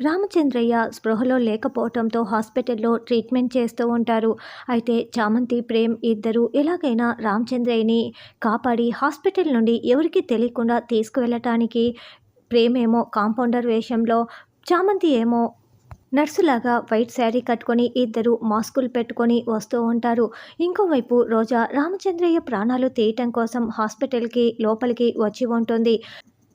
రామచంద్రయ్య స్పృహలో లేకపోవటంతో హాస్పిటల్లో ట్రీట్మెంట్ చేస్తూ ఉంటారు. అయితే చామంతి, ప్రేమ్ ఇద్దరూ ఎలాగైనా రామచంద్రయ్యని కాపాడి హాస్పిటల్ నుండి ఎవరికీ తెలియకుండా తీసుకువెళ్ళటానికి ప్రేమ్ ఏమో కాంపౌండర్ వేషంలో, చామంతి ఏమో నర్సులాగా వైట్ శారీ కట్టుకొని ఇద్దరు మాస్కులు పెట్టుకొని వస్తూ ఉంటారు. ఇంకోవైపు రోజా రామచంద్రయ్య ప్రాణాలు తీయటం కోసం హాస్పిటల్కి లోపలికి వచ్చి ఉంటుంది.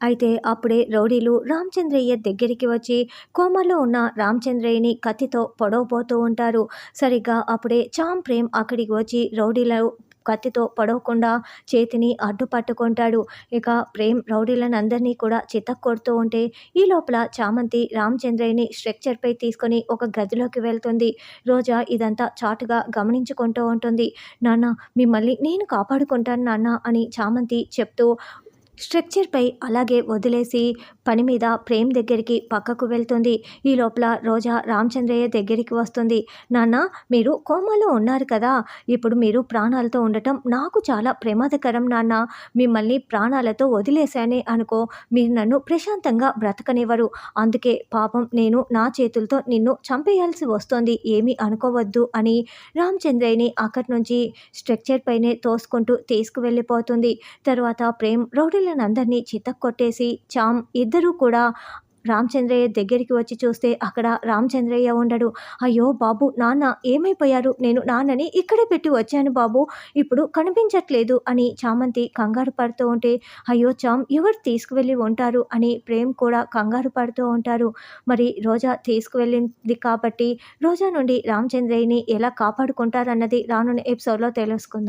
అయితే అప్పుడే రౌడీలు రామచంద్రయ్య దగ్గరికి వచ్చి కోమాలో ఉన్న రామచంద్రయ్యని కత్తితో పొడవబోతూ ఉంటారు. సరిగ్గా అప్పుడే చాం ప్రేమ్ అక్కడికి వచ్చి రౌడీలు కత్తితో పొడవకుండా చేతిని అడ్డుపట్టుకుంటాడు. ఇక ప్రేమ్ రౌడీలనందరినీ కూడా చితక్కొడుతూ ఉంటే ఈ లోపల చామంతి రామచంద్రయ్యని స్ట్రెక్చర్పై తీసుకొని ఒక గదిలోకి వెళ్తుంది. రోజా ఇదంతా చాటుగా గమనించుకుంటూ ఉంటుంది. నాన్న, మిమ్మల్ని నేను కాపాడుకుంటాను నాన్న అని చామంతి చెప్తూ స్ట్రక్చర్పై అలాగే వదిలేసి పని మీద ప్రేమ్ దగ్గరికి పక్కకు వెళ్తుంది. ఈ లోపల రోజా రామచంద్రయ్య దగ్గరికి వస్తుంది. నాన్న, మీరు కోమాలో ఉన్నారు కదా, ఇప్పుడు మీరు ప్రాణాలతో ఉండటం నాకు చాలా ప్రమాదకరం నాన్న. మిమ్మల్ని ప్రాణాలతో వదిలేశానే అనుకో, మీరు నన్ను ప్రశాంతంగా బ్రతకనివ్వరు. అందుకే పాపం నేను నా చేతులతో నిన్ను చంపేయాల్సి వస్తుంది, ఏమీ అనుకోవద్దు అని రామచంద్రయ్యని అక్కడి నుంచి స్ట్రక్చర్ పైనే తోసుకుంటూ తీసుకువెళ్ళిపోతుంది. తర్వాత ప్రేమ్ రౌడీలనందరినీ చితక్కొట్టేసి చాం ఇద్దరూ కూడా రామచంద్రయ్య దగ్గరికి వచ్చి చూస్తే అక్కడ రామచంద్రయ్య ఉండడు. అయ్యో బాబు, నాన్న ఏమైపోయారు? నేను నాన్నని ఇక్కడే పెట్టి వచ్చాను బాబు, ఇప్పుడు కనిపించట్లేదు అని చామంతి కంగారు పడుతూ ఉంటే, అయ్యో చాం, ఎవరు తీసుకువెళ్ళి ఉంటారు అని ప్రేమ్ కూడా కంగారు పడుతూ ఉంటారు. మరి రోజా తీసుకువెళ్ళింది కాబట్టి రోజా నుండి రామచంద్రయ్యని ఎలా కాపాడుకుంటారన్నది రానున్న ఎపిసోడ్లో తెలుసుకుందాం.